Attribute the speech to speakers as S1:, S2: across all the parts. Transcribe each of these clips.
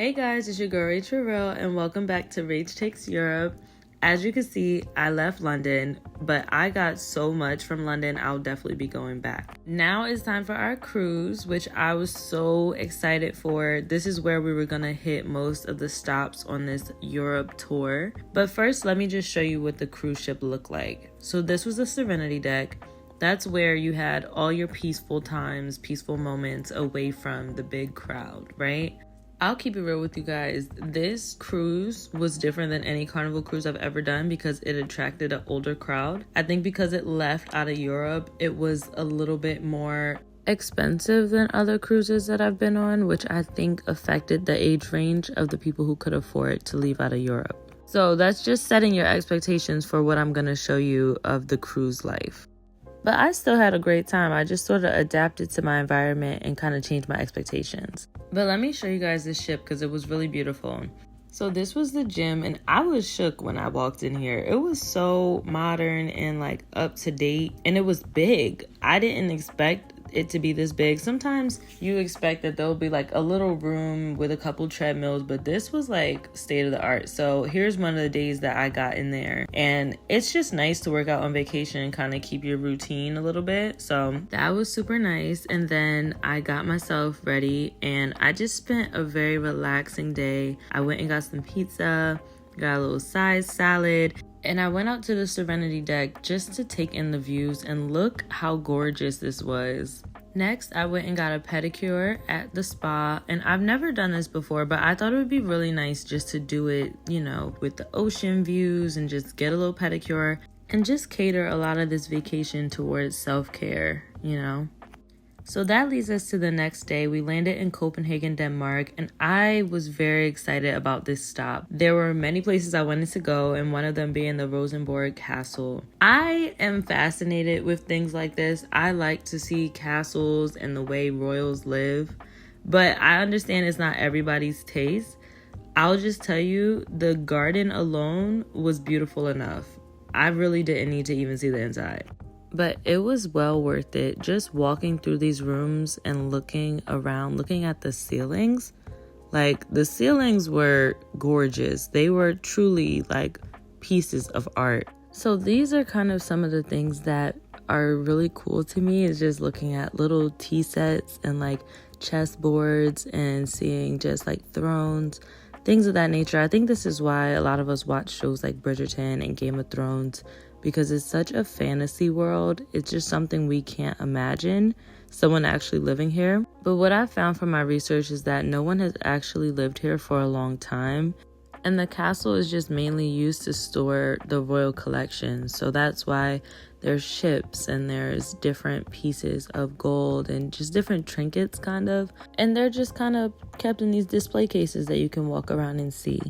S1: Hey guys, it's your girl Rach, and welcome back to Rach Takes Europe. As you can see, I left London, but I got so much from London, I'll definitely be going back. Now it's time for our cruise, which I was so excited for. This is where we were gonna hit most of the stops on this Europe tour. But first, let me just show you what the cruise ship looked like. So this was the Serenity deck. That's where you had all your peaceful times, peaceful moments away from the big crowd, right? I'll keep it real with you guys. This cruise was different than any Carnival cruise I've ever done because it attracted an older crowd. I think because it left out of Europe, it was a little bit more expensive than other cruises that I've been on, which I think affected the age range of the people who could afford to leave out of Europe. So that's just setting your expectations for what I'm going to show you of the cruise life. But I still had a great time. I just sort of adapted to my environment and kind of changed my expectations. But let me show you guys this ship because it was really beautiful. So this was the gym, and I was shook when I walked in here. It was so modern and like up to date, and it was big. I didn't expect it to be this big. Sometimes you expect that there'll be like a little room with a couple treadmills, but this was like state of the art. So here's one of the days that I got in there, and it's just nice to work out on vacation and kind of keep your routine a little bit. So that was super nice. And then I got myself ready and I just spent a very relaxing day. I went and got some pizza, got a little side salad, and I went out to the Serenity deck just to take in the views, and look how gorgeous this was. Next, I went and got a pedicure at the spa, and I've never done this before, but I thought it would be really nice just to do it, you know, with the ocean views and just get a little pedicure and just cater a lot of this vacation towards self-care, you know. So that leads us to the next day. We landed in Copenhagen, Denmark, and I was very excited about this stop. There were many places I wanted to go, and one of them being the Rosenborg Castle. I am fascinated with things like this. I like to see castles and the way royals live, but I understand it's not everybody's taste. I'll just tell you, the garden alone was beautiful enough. I really didn't need to even see the inside. But it was well worth it, just walking through these rooms and looking around, looking at the ceilings. Like, the ceilings were gorgeous. They were truly like pieces of art. So these are kind of some of the things that are really cool to me, is just looking at little tea sets and like chessboards and seeing just like thrones, things of that nature. I think this is why a lot of us watch shows like Bridgerton and Game of Thrones, because it's such a fantasy world. It's just something we can't imagine someone actually living here. But what I found from my research is that no one has actually lived here for a long time. And the castle is just mainly used to store the royal collection. So that's why there's ships and there's different pieces of gold and just different trinkets kind of. And they're just kind of kept in these display cases that you can walk around and see.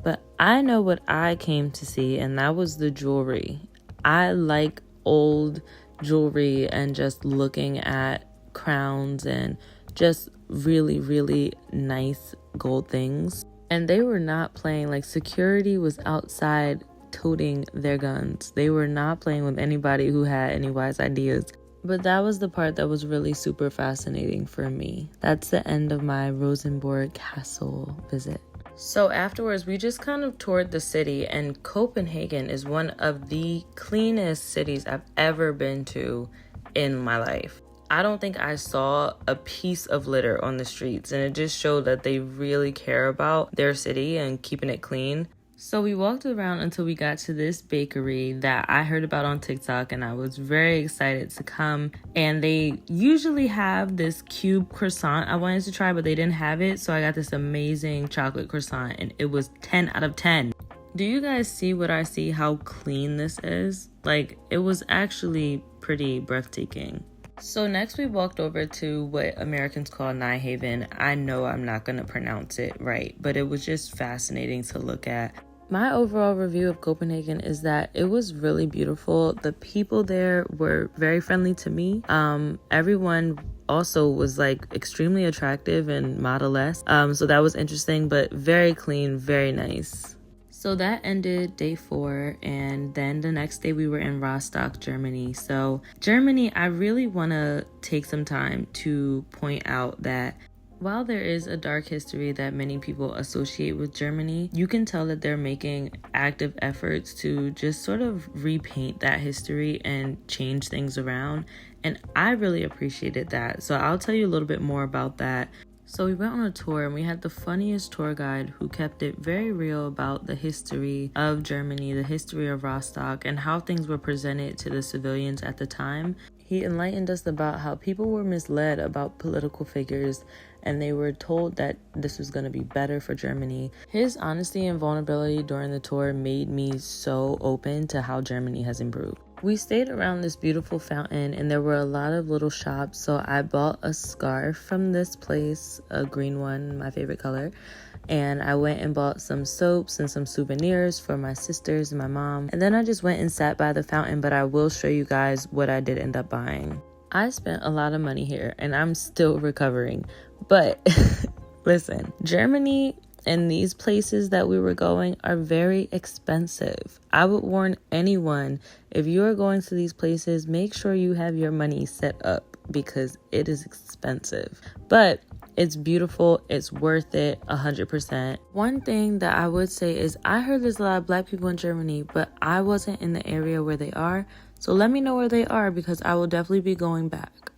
S1: But I know what I came to see, and that was the jewelry. I like old jewelry and just looking at crowns and just really, really nice gold things. And they were not playing. Like, security was outside toting their guns. They were not playing with anybody who had any wise ideas. But that was the part that was really super fascinating for me. That's the end of my Rosenborg Castle visit. So afterwards, we just kind of toured the city, and Copenhagen is one of the cleanest cities I've ever been to in my life. I don't think I saw a piece of litter on the streets, and it just showed that they really care about their city and keeping it clean. So we walked around until we got to this bakery that I heard about on TikTok, and I was very excited to come. And they usually have this cube croissant I wanted to try, but they didn't have it. So I got this amazing chocolate croissant, and it was 10 out of 10. Do you guys see what I see, how clean this is? Like, it was actually pretty breathtaking. So next we walked over to what Americans call Nijhaven. I know I'm not going to pronounce it right, but it was just fascinating to look at. My overall review of Copenhagen is that it was really beautiful. The people there were very friendly to me. Everyone also was like extremely attractive and model-esque. So that was interesting, but very clean, very nice. So that ended day 4, and then the next day we were in Rostock, Germany. So Germany, I really want to take some time to point out that While there is a dark history that many people associate with Germany, you can tell that they're making active efforts to just sort of repaint that history and change things around. And I really appreciated that. So I'll tell you a little bit more about that. So we went on a tour and we had the funniest tour guide who kept it very real about the history of Germany, the history of Rostock, and how things were presented to the civilians at the time. He enlightened us about how people were misled about political figures and they were told that this was going to be better for Germany. His honesty and vulnerability during the tour made me so open to how Germany has improved. We stayed around this beautiful fountain and there were a lot of little shops, so I bought a scarf from this place, a green one, my favorite color, and I went and bought some soaps and some souvenirs for my sisters and my mom, and then I just went and sat by the fountain, but I will show you guys what I did end up buying. I spent a lot of money here and I'm still recovering, but listen, Germany and these places that we were going are very expensive. I would warn anyone, if you are going to these places, make sure you have your money set up because it is expensive. But it's beautiful, it's worth it 100%. One thing that I would say is I heard there's a lot of Black people in Germany, but I wasn't in the area where they are. So let me know where they are because I will definitely be going back.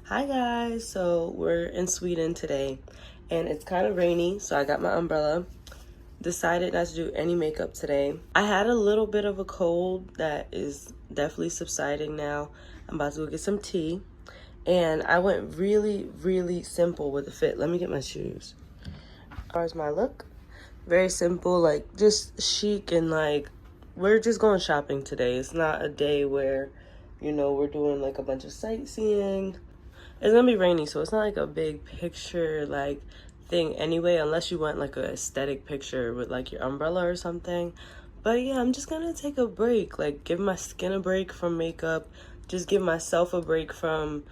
S2: Hi guys, so we're in Sweden today and it's kind of rainy, so I got my umbrella. Decided not to do any makeup today. I had a little bit of a cold that is definitely subsiding now. I'm about to go get some tea. And I went really simple with the fit. Let me get my shoes. As far as my look, very simple, like just chic and like we're just going shopping today. It's not a day where, you know, we're doing like a bunch of sightseeing. It's gonna be rainy, so it's not like a big picture like thing anyway, unless you want like an aesthetic picture with like your umbrella or something. But yeah, I'm just gonna take a break, like give my skin a break from makeup, just give myself a break from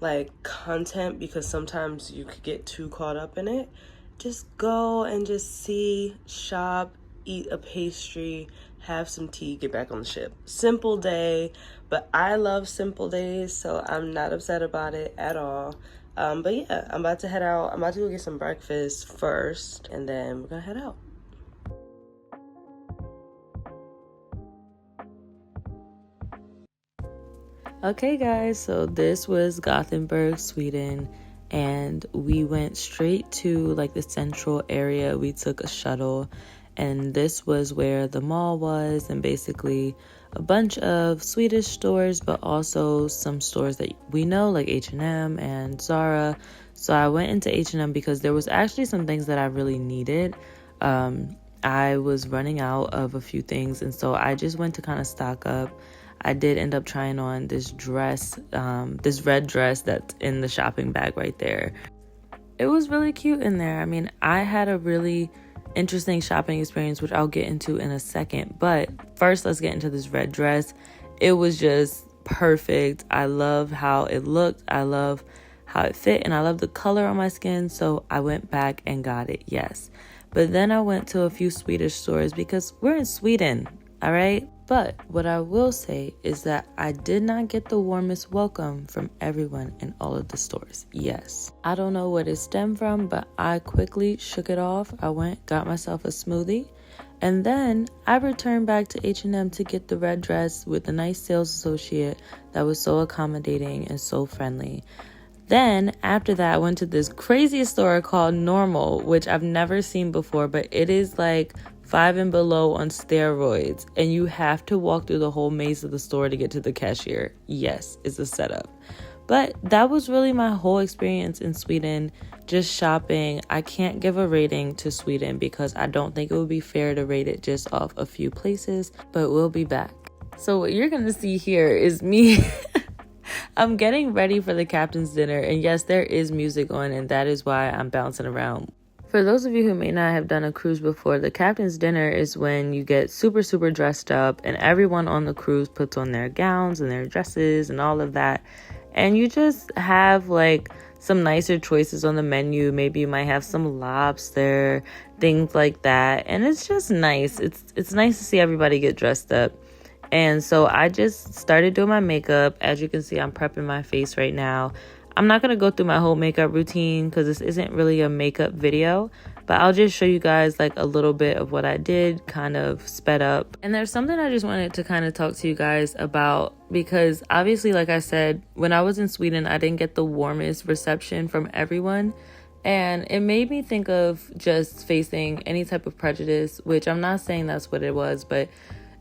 S2: like content because sometimes you could get too caught up in it. Just go and just see, shop, eat a pastry, have some tea, get back on the ship. Simple day, but I love simple days, so I'm not upset about it at all. But yeah, I'm about to head out. I'm about to go get some breakfast first, and then we're gonna head out.
S1: Okay guys, so this was Gothenburg, Sweden, and we went straight to like the central area. We took a shuttle, and this was where the mall was, and basically a bunch of Swedish stores, but also some stores that we know like H&M and Zara. So I went into H&M because there was actually some things that I really needed. I was running out of a few things, and so I just went to kind of stock up. I did end up trying on this dress, this red dress that's in the shopping bag right there. It was really cute in there. I mean, I had a really interesting shopping experience, which I'll get into in a second. But first, let's get into this red dress. It was just perfect. I love how it looked. I love how it fit. And I love the color on my skin. So I went back and got it, yes. But then I went to a few Swedish stores because we're in Sweden, all right? But what I will say is that I did not get the warmest welcome from everyone in all of the stores. Yes. I don't know what it stemmed from, but I quickly shook it off. I went, got myself a smoothie, and then I returned back to H&M to get the red dress with a nice sales associate that was so accommodating and so friendly. Then after that, I went to this crazy store called Normal, which I've never seen before, but it is like 5 and Below on steroids, and you have to walk through the whole maze of the store to get to the cashier. Yes, it's a setup. But that was really my whole experience in Sweden, just shopping. I can't give a rating to Sweden because I don't think it would be fair to rate it just off a few places, but we'll be back. So what you're gonna see here is me. I'm getting ready for the captain's dinner, and yes, there is music on, and that is why I'm bouncing around. For those of you who may not have done a cruise before, the captain's dinner is when you get super dressed up and everyone on the cruise puts on their gowns and their dresses and all of that. And you just have like some nicer choices on the menu. Maybe you might have some lobster, things like that. And it's just nice. It's nice to see everybody get dressed up. And so I just started doing my makeup. As you can see, I'm prepping my face right now. I'm not going to go through my whole makeup routine because this isn't really a makeup video, but I'll just show you guys like a little bit of what I did, kind of sped up. And there's something I just wanted to kind of talk to you guys about, because obviously, like I said, when I was in Sweden, I didn't get the warmest reception from everyone. And it made me think of just facing any type of prejudice, which I'm not saying that's what it was, but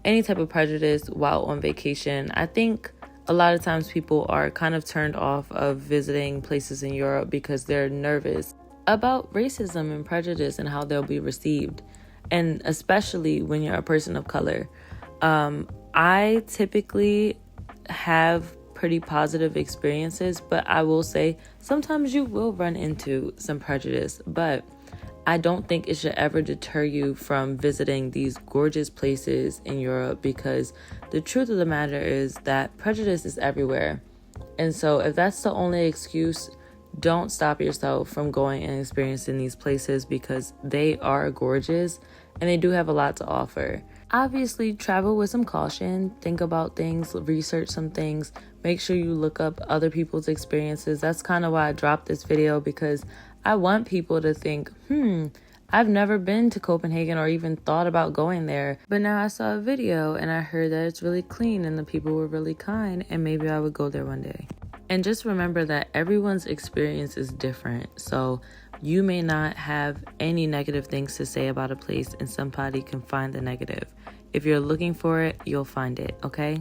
S1: any type of prejudice while on vacation. I think a lot of times people are kind of turned off of visiting places in Europe because they're nervous about racism and prejudice and how they'll be received. And especially when you're a person of color. I typically have pretty positive experiences, but I will say sometimes you will run into some prejudice, but I don't think it should ever deter you from visiting these gorgeous places in Europe, because the truth of the matter is that prejudice is everywhere. And so if that's the only excuse, don't stop yourself from going and experiencing these places, because they are gorgeous and they do have a lot to offer. Obviously, travel with some caution, think about things, research some things, make sure you look up other people's experiences. That's kind of why I dropped this video, because I want people to think, I've never been to Copenhagen or even thought about going there. But now I saw a video and I heard that it's really clean and the people were really kind, and maybe I would go there one day. And just remember that everyone's experience is different. So you may not have any negative things to say about a place and somebody can find the negative. If you're looking for it, you'll find it, okay?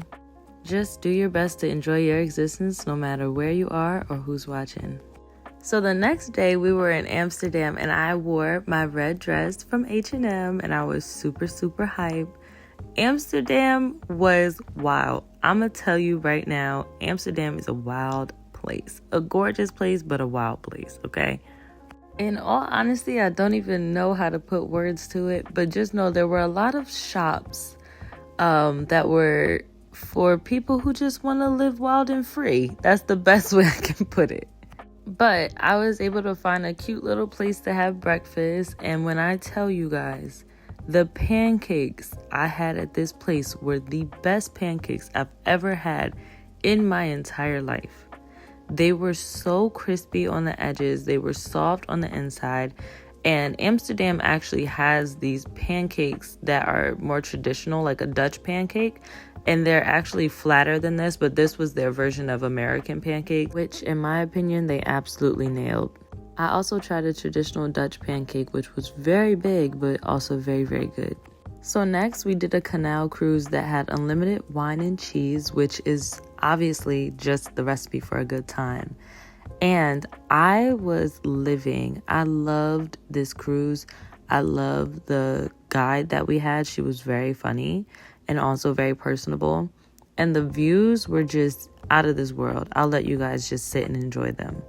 S1: Just do your best to enjoy your existence no matter where you are or who's watching. So the next day we were in Amsterdam and I wore my red dress from H&M and I was super, super hype. Amsterdam was wild. I'm going to tell you right now, Amsterdam is a wild place. A gorgeous place, but a wild place, okay? In all honesty, I don't even know how to put words to it, but just know there were a lot of shops that were for people who just want to live wild and free. That's the best way I can put it. But I was able to find a cute little place to have breakfast, and when I tell you guys, the pancakes I had at this place were the best pancakes I've ever had in my entire life. They were so crispy on the edges. They were soft on the inside. And Amsterdam actually has these pancakes that are more traditional, like a Dutch pancake. And they're actually flatter than this, but this was their version of American pancake, which in my opinion, they absolutely nailed. I also tried a traditional Dutch pancake, which was very big, but also very, very good. So next we did a canal cruise that had unlimited wine and cheese, which is obviously just the recipe for a good time. And I was living. I loved this cruise. I loved the guide that we had. She was very funny and also very personable. And the views were just out of this world. I'll let you guys just sit and enjoy them.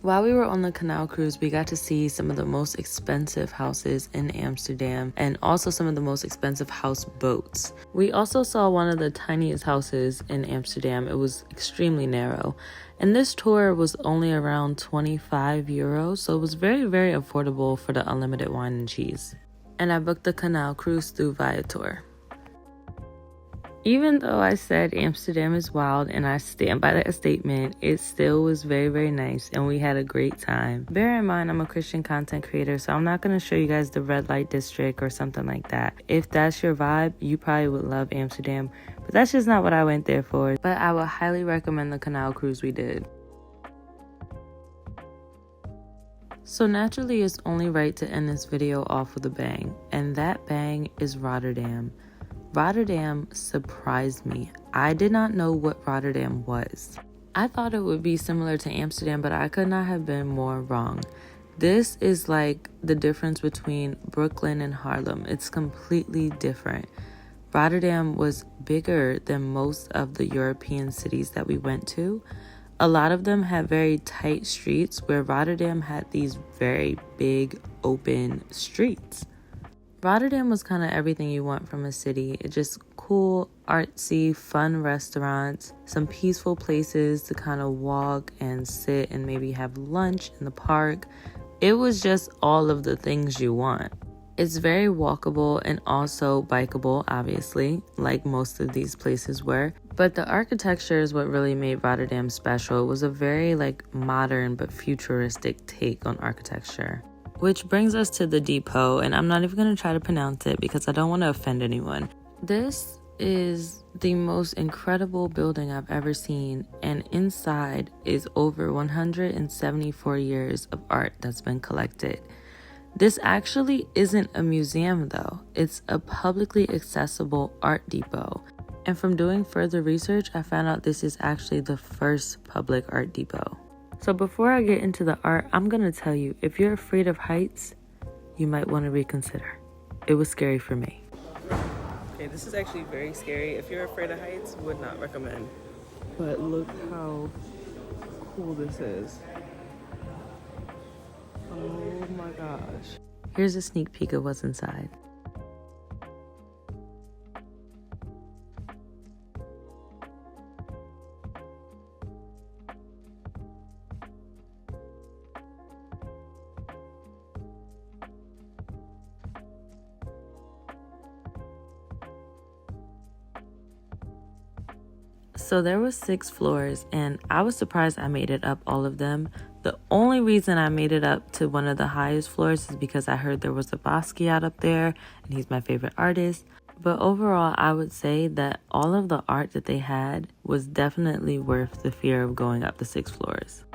S1: While we were on the canal cruise, we got to see some of the most expensive houses in Amsterdam and also some of the most expensive houseboats. We also saw one of the tiniest houses in Amsterdam. It was extremely narrow. And this tour was only around 25 euros, so it was very, very affordable for the unlimited wine and cheese. And I booked the canal cruise through Viator. Even though I said Amsterdam is wild and I stand by that statement, it still was very, very nice and we had a great time. Bear in mind, I'm a Christian content creator, so I'm not going to show you guys the red light district or something like that. If that's your vibe, you probably would love Amsterdam, but that's just not what I went there for. But I would highly recommend the canal cruise we did. So naturally, it's only right to end this video off with a bang, and that bang is Rotterdam. Rotterdam surprised me. I did not know what Rotterdam was. I thought it would be similar to Amsterdam, but I could not have been more wrong. This is like the difference between Brooklyn and Harlem. It's completely different. Rotterdam was bigger than most of the European cities that we went to. A lot of them had very tight streets, where Rotterdam had these very big open streets. Rotterdam was kind of everything you want from a city. It's just cool, artsy, fun restaurants, some peaceful places to kind of walk and sit and maybe have lunch in the park. It was just all of the things you want. It's very walkable and also bikeable, obviously, like most of these places were. But the architecture is what really made Rotterdam special. It was a very modern but futuristic take on architecture. Which brings us to the depot, and I'm not even going to try to pronounce it because I don't want to offend anyone. This is the most incredible building I've ever seen, and inside is over 174 years of art that's been collected. This actually isn't a museum though, it's a publicly accessible art depot. And from doing further research, I found out this is actually the first public art depot. So before I get into the art, I'm gonna tell you, if you're afraid of heights, you might want to reconsider. It was scary for me.
S2: Okay, this is actually very scary. If you're afraid of heights, would not recommend. But look how cool this is. Oh my gosh.
S1: Here's a sneak peek of what's inside. So there was 6 floors, and I was surprised I made it up all of them. The only reason I made it up to one of the highest floors is because I heard there was a Basquiat up there, and he's my favorite artist. But overall, I would say that all of the art that they had was definitely worth the fear of going up the 6 floors.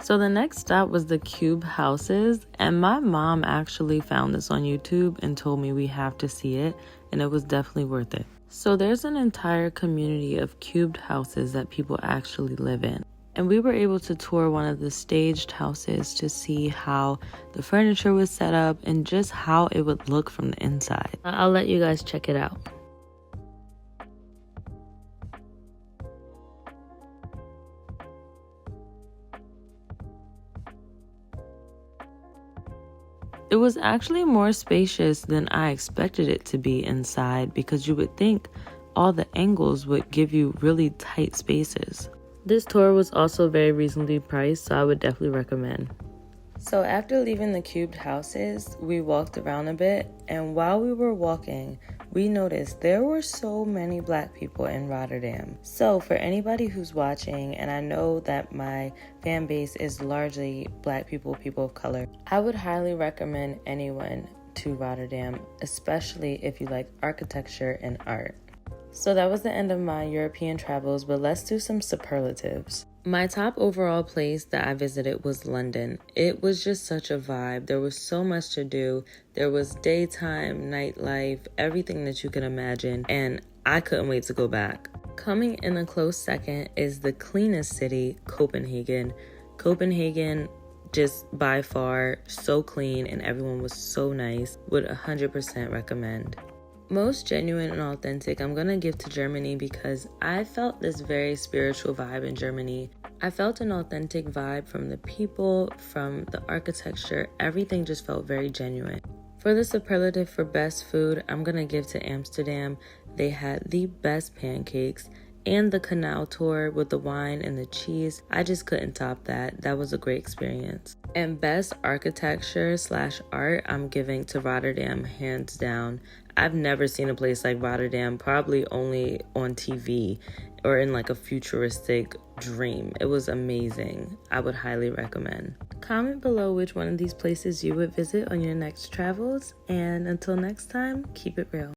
S1: So the next stop was the cube houses, and my mom actually found this on YouTube and told me we have to see it, and it was definitely worth it. So there's an entire community of cubed houses that people actually live in. And we were able to tour one of the staged houses to see how the furniture was set up and just how it would look from the inside. I'll let you guys check it out. It was actually more spacious than I expected it to be inside, because you would think all the angles would give you really tight spaces. This tour was also very reasonably priced, so I would definitely recommend. So after leaving the cubed houses, we walked around a bit, and while we were walking, we noticed there were so many Black people in Rotterdam. So for anybody who's watching, and I know that my fan base is largely Black people, people of color, I would highly recommend anyone to Rotterdam, especially if you like architecture and art. So that was the end of my European travels, but let's do some superlatives. My top overall place that I visited was London. It was just such a vibe. There was so much to do. There was daytime, nightlife, everything that you can imagine, and I couldn't wait to go back. Coming in a close second is the cleanest city, Copenhagen. Copenhagen, just by far, so clean, and everyone was so nice. Would 100% recommend. Most genuine and authentic, I'm gonna give to Germany, because I felt this very spiritual vibe in Germany. I felt an authentic vibe from the people, from the architecture. Everything just felt very genuine. For the superlative for best food, I'm gonna give to Amsterdam. They had the best pancakes, and the canal tour with the wine and the cheese. I just couldn't top that. That was a great experience. And best architecture / art, I'm giving to Rotterdam, hands down. I've never seen a place like Rotterdam, probably only on TV or in like a futuristic dream. It was amazing. I would highly recommend. Comment below which one of these places you would visit on your next travels. And until next time, keep it real.